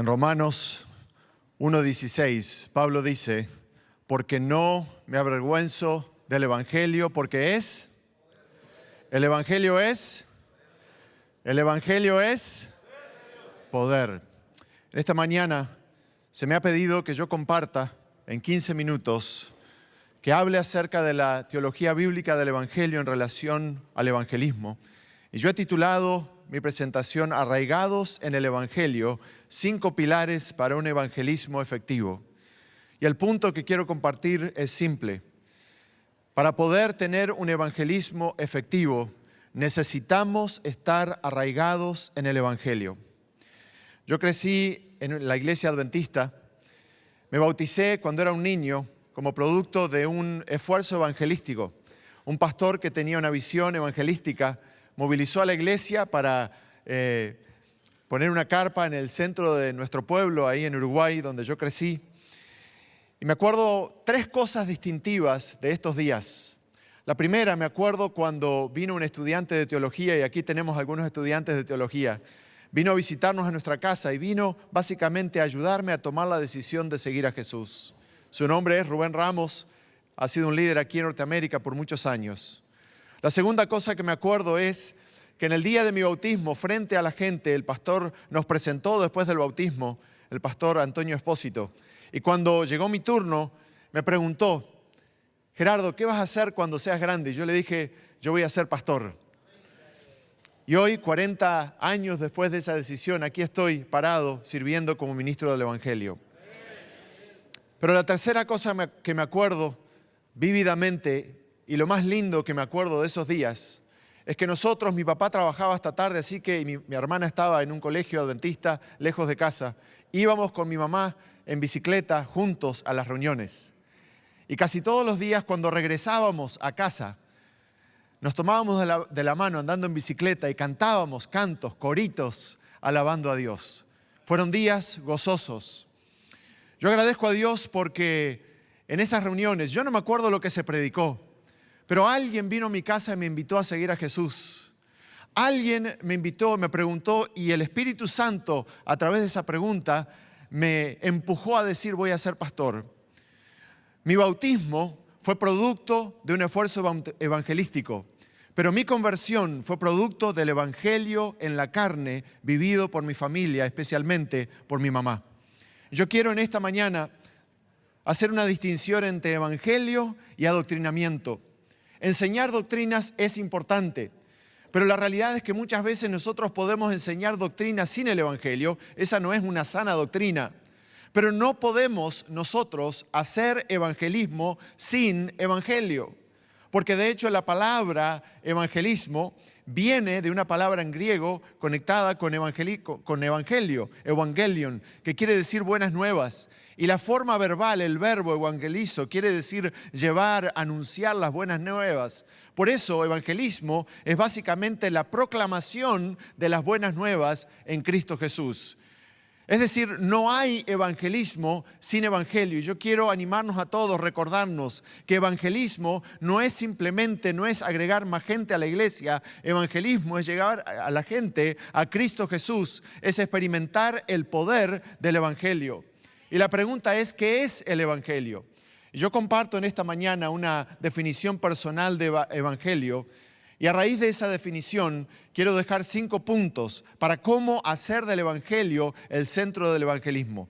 En Romanos 1:16, Pablo dice, porque no me avergüenzo del Evangelio, porque el Evangelio es poder. En esta mañana se me ha pedido que yo comparta en 15 minutos, que hable acerca de la teología bíblica del Evangelio en relación al evangelismo. Y yo he titulado mi presentación Arraigados en el Evangelio, 5 pilares para un evangelismo efectivo. Y el punto que quiero compartir es simple. Para poder tener un evangelismo efectivo, necesitamos estar arraigados en el Evangelio. Yo crecí en la iglesia adventista, me bauticé cuando era un niño como producto de un esfuerzo evangelístico. Un pastor que tenía una visión evangelística movilizó a la iglesia para poner una carpa en el centro de nuestro pueblo, ahí en Uruguay, donde yo crecí. Y me acuerdo 3 cosas distintivas de estos días. La primera, me acuerdo cuando vino un estudiante de teología, y aquí tenemos algunos estudiantes de teología, vino a visitarnos a nuestra casa y vino básicamente a ayudarme a tomar la decisión de seguir a Jesús. Su nombre es Rubén Ramos, ha sido un líder aquí en Norteamérica por muchos años. La segunda cosa que me acuerdo es que en el día de mi bautismo, frente a la gente, el pastor nos presentó después del bautismo, el pastor Antonio Espósito. Y cuando llegó mi turno, me preguntó, Gerardo, ¿qué vas a hacer cuando seas grande? Y yo le dije, yo voy a ser pastor. Y hoy, 40 años después de esa decisión, aquí estoy parado sirviendo como ministro del Evangelio. Pero la tercera cosa que me acuerdo vívidamente, y lo más lindo que me acuerdo de esos días, es que nosotros, mi papá trabajaba hasta tarde, así que mi hermana estaba en un colegio adventista lejos de casa. Íbamos con mi mamá en bicicleta juntos a las reuniones. Y casi todos los días cuando regresábamos a casa, nos tomábamos de la mano andando en bicicleta y cantábamos cantos, coritos, alabando a Dios. Fueron días gozosos. Yo agradezco a Dios porque en esas reuniones, yo no me acuerdo lo que se predicó, pero alguien vino a mi casa y me invitó a seguir a Jesús. Alguien me invitó, me preguntó, y el Espíritu Santo, a través de esa pregunta, me empujó a decir, voy a ser pastor. Mi bautismo fue producto de un esfuerzo evangelístico, pero mi conversión fue producto del evangelio en la carne vivido por mi familia, especialmente por mi mamá. Yo quiero en esta mañana hacer una distinción entre evangelio y adoctrinamiento. Enseñar doctrinas es importante, pero la realidad es que muchas veces nosotros podemos enseñar doctrinas sin el evangelio. Esa no es una sana doctrina. Pero no podemos nosotros hacer evangelismo sin evangelio. Porque de hecho la palabra evangelismo viene de una palabra en griego conectada con evangelio, evangelion, que quiere decir buenas nuevas. Y la forma verbal, el verbo evangelizo, quiere decir llevar, anunciar las buenas nuevas. Por eso evangelismo es básicamente la proclamación de las buenas nuevas en Cristo Jesús. Es decir, no hay evangelismo sin evangelio. Y yo quiero animarnos a todos, recordarnos que evangelismo no es agregar más gente a la iglesia. Evangelismo es llegar a la gente a Cristo Jesús, es experimentar el poder del evangelio. Y la pregunta es, ¿qué es el evangelio? Y yo comparto en esta mañana una definición personal de evangelio. Y a raíz de esa definición, quiero dejar 5 puntos para cómo hacer del evangelio el centro del evangelismo.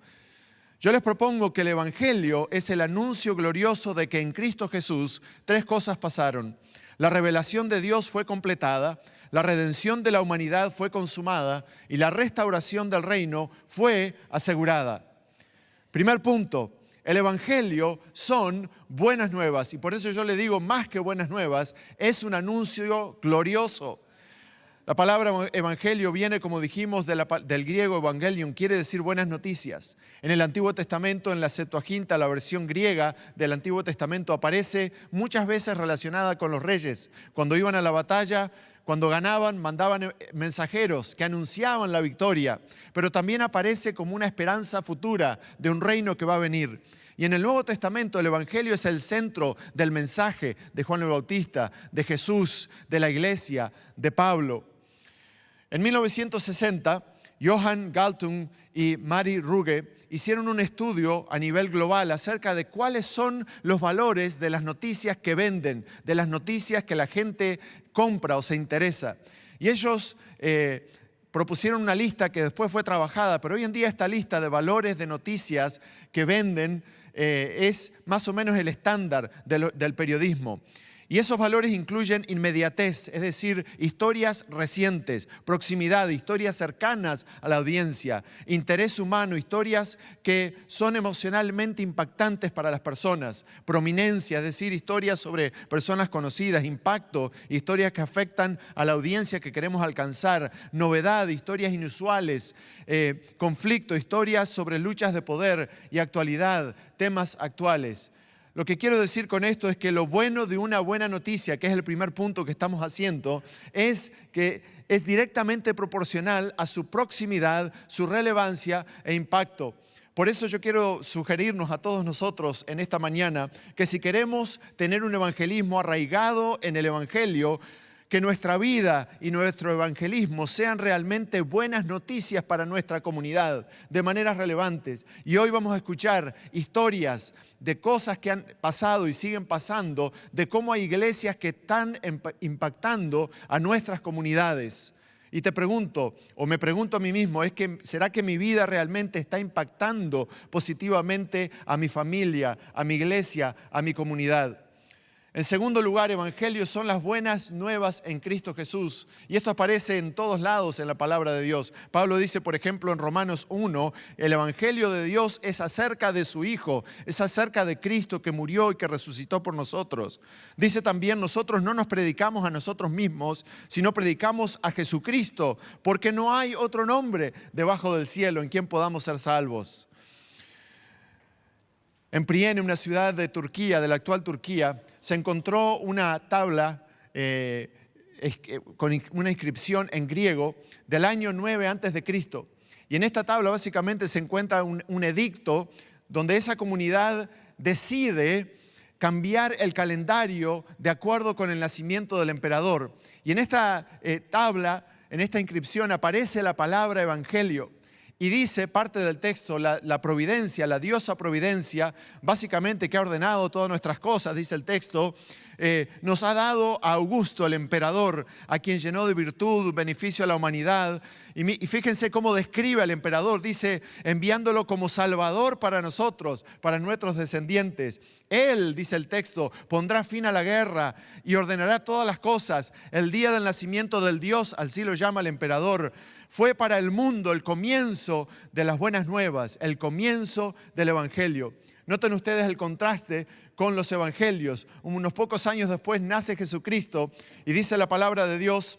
Yo les propongo que el evangelio es el anuncio glorioso de que en Cristo Jesús 3 cosas pasaron. La revelación de Dios fue completada, la redención de la humanidad fue consumada y la restauración del reino fue asegurada. Primer punto. El evangelio son buenas nuevas y por eso yo le digo más que buenas nuevas, es un anuncio glorioso. La palabra evangelio viene, como dijimos, del griego evangelion, quiere decir buenas noticias. En el Antiguo Testamento, en la Septuaginta, la versión griega del Antiguo Testamento, aparece muchas veces relacionada con los reyes. Cuando iban a la batalla, cuando ganaban, mandaban mensajeros que anunciaban la victoria, pero también aparece como una esperanza futura de un reino que va a venir. Y en el Nuevo Testamento el Evangelio es el centro del mensaje de Juan el Bautista, de Jesús, de la iglesia, de Pablo. En 1960 Johan Galtung y Mari Ruge hicieron un estudio a nivel global acerca de cuáles son los valores de las noticias que venden, de las noticias que la gente compra o se interesa. Y ellos propusieron una lista que después fue trabajada, pero hoy en día esta lista de valores de noticias que venden es más o menos el estándar del periodismo. Y esos valores incluyen inmediatez, es decir, historias recientes, proximidad, historias cercanas a la audiencia, interés humano, historias que son emocionalmente impactantes para las personas, prominencia, es decir, historias sobre personas conocidas, impacto, historias que afectan a la audiencia que queremos alcanzar, novedad, historias inusuales, conflicto, historias sobre luchas de poder y actualidad, temas actuales. Lo que quiero decir con esto es que lo bueno de una buena noticia, que es el primer punto que estamos haciendo, es que es directamente proporcional a su proximidad, su relevancia e impacto. Por eso yo quiero sugerirnos a todos nosotros en esta mañana que si queremos tener un evangelismo arraigado en el Evangelio, que nuestra vida y nuestro evangelismo sean realmente buenas noticias para nuestra comunidad, de maneras relevantes. Y hoy vamos a escuchar historias de cosas que han pasado y siguen pasando, de cómo hay iglesias que están impactando a nuestras comunidades. Y te pregunto, o me pregunto a mí mismo, ¿será que mi vida realmente está impactando positivamente a mi familia, a mi iglesia, a mi comunidad? En segundo lugar, evangelios son las buenas nuevas en Cristo Jesús. Y esto aparece en todos lados en la palabra de Dios. Pablo dice, por ejemplo, en Romanos 1, el evangelio de Dios es acerca de su Hijo, es acerca de Cristo que murió y que resucitó por nosotros. Dice también, nosotros no nos predicamos a nosotros mismos, sino predicamos a Jesucristo, porque no hay otro nombre debajo del cielo en quien podamos ser salvos. En Priene, una ciudad de Turquía, de la actual Turquía, se encontró una tabla con una inscripción en griego del año 9 a.C. Y en esta tabla básicamente se encuentra un edicto donde esa comunidad decide cambiar el calendario de acuerdo con el nacimiento del emperador. Y en esta tabla, en esta inscripción, aparece la palabra evangelio. Y dice parte del texto, la providencia, la diosa providencia, básicamente que ha ordenado todas nuestras cosas, dice el texto, nos ha dado a Augusto, el emperador, a quien llenó de virtud, beneficio a la humanidad. Y fíjense cómo describe al emperador, dice, enviándolo como salvador para nosotros, para nuestros descendientes. Él, dice el texto, pondrá fin a la guerra y ordenará todas las cosas. El día del nacimiento del Dios, así lo llama el emperador, fue para el mundo el comienzo de las buenas nuevas, el comienzo del evangelio. Noten ustedes el contraste con los evangelios. Unos pocos años después nace Jesucristo y dice la palabra de Dios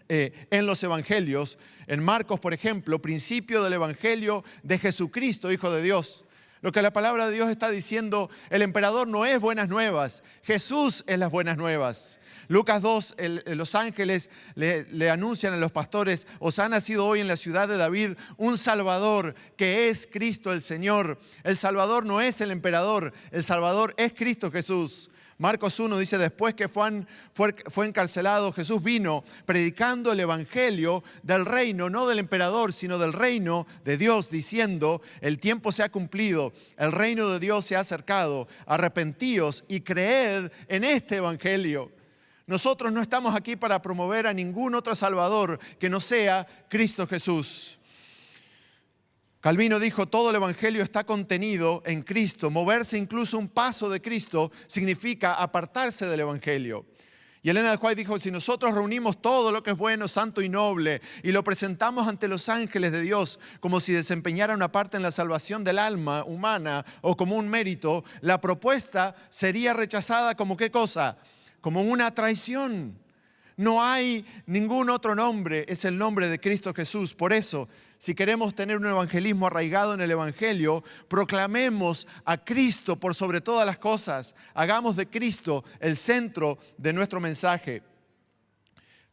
en los evangelios. En Marcos, por ejemplo, principio del evangelio de Jesucristo, Hijo de Dios. Lo que la palabra de Dios está diciendo, el emperador no es buenas nuevas, Jesús es las buenas nuevas. Lucas 2, los ángeles le anuncian a los pastores, os ha nacido hoy en la ciudad de David un Salvador que es Cristo el Señor. El Salvador no es el emperador, el Salvador es Cristo Jesús. Marcos 1 dice, después que fue encarcelado, Jesús vino predicando el evangelio del reino, no del emperador, sino del reino de Dios, diciendo, el tiempo se ha cumplido, el reino de Dios se ha acercado, arrepentíos y creed en este evangelio. Nosotros no estamos aquí para promover a ningún otro Salvador que no sea Cristo Jesús. Calvino dijo, todo el evangelio está contenido en Cristo. Moverse incluso un paso de Cristo significa apartarse del evangelio. Y Elena de White dijo, si nosotros reunimos todo lo que es bueno, santo y noble y lo presentamos ante los ángeles de Dios como si desempeñara una parte en la salvación del alma humana o como un mérito, la propuesta sería rechazada como ¿qué cosa? Como una traición. No hay ningún otro nombre, es el nombre de Cristo Jesús. Por eso, si queremos tener un evangelismo arraigado en el evangelio, proclamemos a Cristo por sobre todas las cosas. Hagamos de Cristo el centro de nuestro mensaje.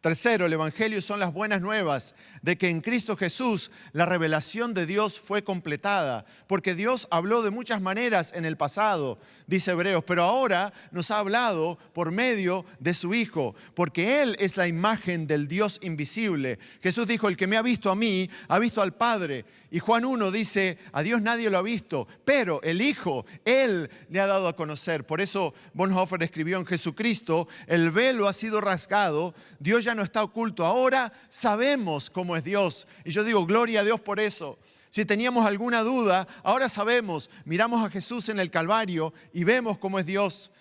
Tercero, el Evangelio son las buenas nuevas de que en Cristo Jesús la revelación de Dios fue completada, porque Dios habló de muchas maneras en el pasado, dice Hebreos, pero ahora nos ha hablado por medio de su Hijo, porque Él es la imagen del Dios invisible. Jesús dijo, el que me ha visto a mí, ha visto al Padre. Y Juan 1 dice, a Dios nadie lo ha visto, pero el Hijo, Él le ha dado a conocer. Por eso Bonhoeffer escribió en Jesucristo, el velo ha sido rasgado, Dios ya no está oculto, ahora sabemos cómo es Dios. Y yo digo, gloria a Dios por eso. Si teníamos alguna duda, ahora sabemos, miramos a Jesús en el Calvario y vemos cómo es Dios.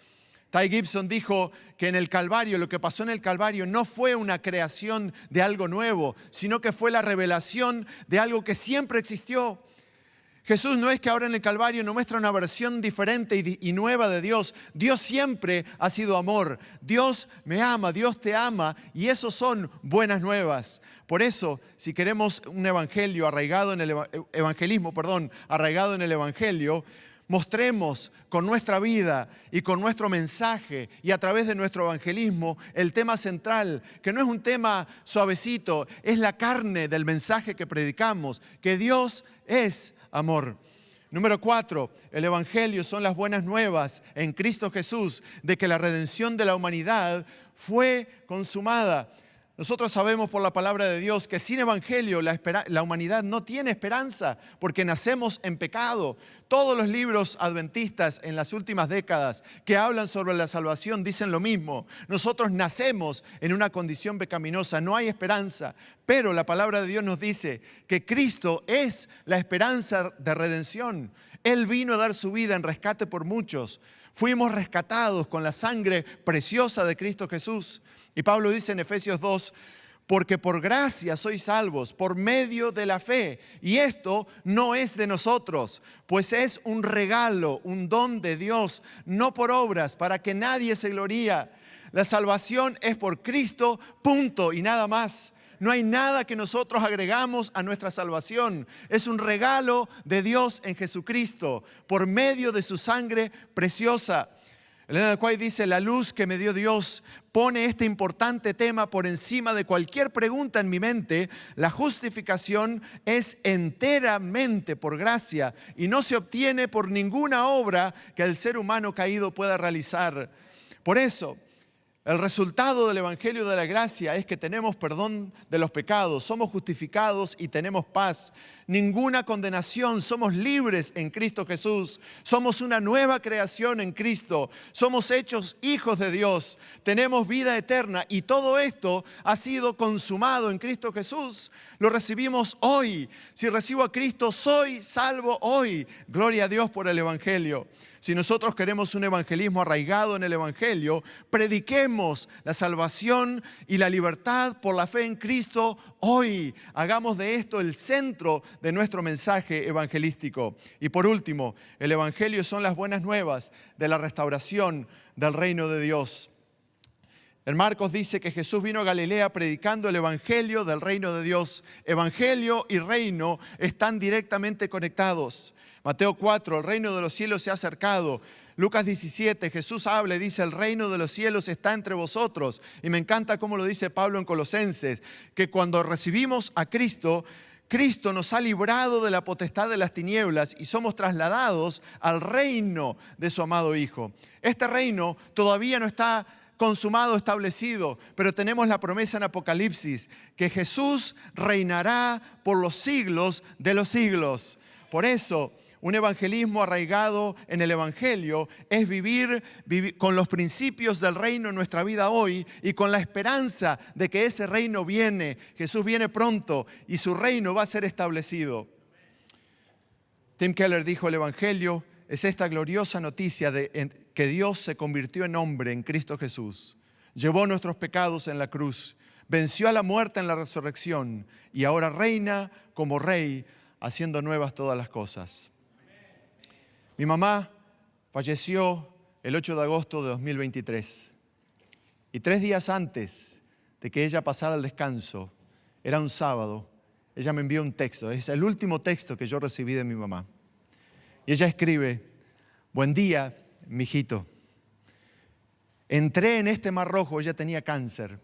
Ty Gibson dijo que en el Calvario, lo que pasó en el Calvario no fue una creación de algo nuevo, sino que fue la revelación de algo que siempre existió. Jesús no es que ahora en el Calvario nos muestra una versión diferente y nueva de Dios. Dios siempre ha sido amor. Dios me ama, Dios te ama y eso son buenas nuevas. Por eso, si queremos un evangelio arraigado en el arraigado en el Evangelio, mostremos con nuestra vida y con nuestro mensaje y a través de nuestro evangelismo el tema central, que no es un tema suavecito, es la carne del mensaje que predicamos, que Dios es amor. Número 4, el Evangelio son las buenas nuevas en Cristo Jesús de que la redención de la humanidad fue consumada. Nosotros sabemos por la palabra de Dios que sin Evangelio la humanidad no tiene esperanza porque nacemos en pecado. Todos los libros adventistas en las últimas décadas que hablan sobre la salvación dicen lo mismo. Nosotros nacemos en una condición pecaminosa, no hay esperanza. Pero la palabra de Dios nos dice que Cristo es la esperanza de redención. Él vino a dar su vida en rescate por muchos. Fuimos rescatados con la sangre preciosa de Cristo Jesús. Y Pablo dice en Efesios 2, porque por gracia sois salvos, por medio de la fe. Y esto no es de nosotros, pues es un regalo, un don de Dios, no por obras, para que nadie se gloríe. La salvación es por Cristo, punto, y nada más. No hay nada que nosotros agregamos a nuestra salvación. Es un regalo de Dios en Jesucristo, por medio de su sangre preciosa. Elena de White dice, la luz que me dio Dios pone este importante tema por encima de cualquier pregunta en mi mente. La justificación es enteramente por gracia y no se obtiene por ninguna obra que el ser humano caído pueda realizar. Por eso, el resultado del Evangelio de la Gracia es que tenemos perdón de los pecados, somos justificados y tenemos paz. Ninguna condenación, somos libres en Cristo Jesús. Somos una nueva creación en Cristo. Somos hechos hijos de Dios. Tenemos vida eterna y todo esto ha sido consumado en Cristo Jesús. Lo recibimos hoy. Si recibo a Cristo, soy salvo hoy. Gloria a Dios por el Evangelio. Si nosotros queremos un evangelismo arraigado en el Evangelio, prediquemos la salvación y la libertad por la fe en Cristo hoy. Hagamos de esto el centro de nuestro mensaje evangelístico. Y por último, el Evangelio son las buenas nuevas de la restauración del reino de Dios. En Marcos dice que Jesús vino a Galilea predicando el Evangelio del reino de Dios. Evangelio y reino están directamente conectados. Mateo 4, el reino de los cielos se ha acercado. Lucas 17, Jesús habla y dice, el reino de los cielos está entre vosotros. Y me encanta cómo lo dice Pablo en Colosenses, que cuando recibimos a Cristo, Cristo nos ha librado de la potestad de las tinieblas y somos trasladados al reino de su amado Hijo. Este reino todavía no está consumado, establecido, pero tenemos la promesa en Apocalipsis que Jesús reinará por los siglos de los siglos. Por eso, un evangelismo arraigado en el Evangelio es vivir con los principios del reino en nuestra vida hoy y con la esperanza de que ese reino viene. Jesús viene pronto y su reino va a ser establecido. Tim Keller dijo, el Evangelio es esta gloriosa noticia de que Dios se convirtió en hombre en Cristo Jesús. Llevó nuestros pecados en la cruz, venció a la muerte en la resurrección y ahora reina como rey, haciendo nuevas todas las cosas. Mi mamá falleció el 8 de agosto de 2023 y 3 días antes de que ella pasara al descanso, era un sábado, ella me envió un texto, es el último texto que yo recibí de mi mamá. Y ella escribe, buen día, mijito. Entré en este mar rojo, ella tenía cáncer.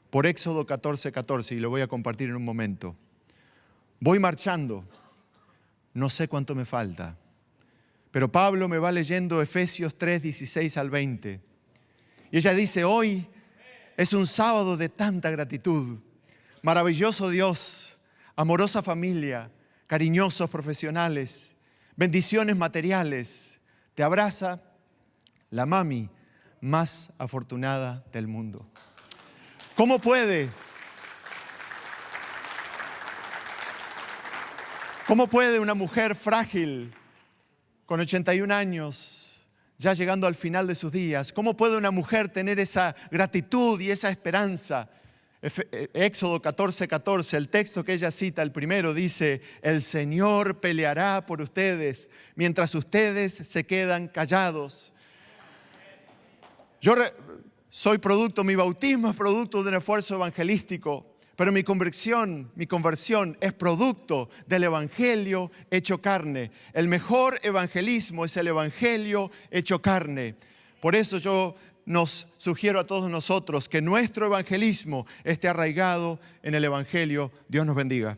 por Éxodo 14:14, y lo voy a compartir en un momento. Voy marchando, no sé cuánto me falta, pero Pablo me va leyendo Efesios 3:16 al 20. Y ella dice, hoy es un sábado de tanta gratitud. Maravilloso Dios, amorosa familia, cariñosos profesionales, bendiciones materiales. Te abraza la mami más afortunada del mundo. ¿Cómo puede una mujer frágil, con 81 años, ya llegando al final de sus días, cómo puede una mujer tener esa gratitud y esa esperanza? Éxodo 14:14, el texto que ella cita, el primero, dice, el Señor peleará por ustedes mientras ustedes se quedan callados. Mi bautismo es producto de un esfuerzo evangelístico, pero mi conversión es producto del evangelio hecho carne. El mejor evangelismo es el evangelio hecho carne. Por eso yo nos sugiero a todos nosotros que nuestro evangelismo esté arraigado en el evangelio. Dios nos bendiga.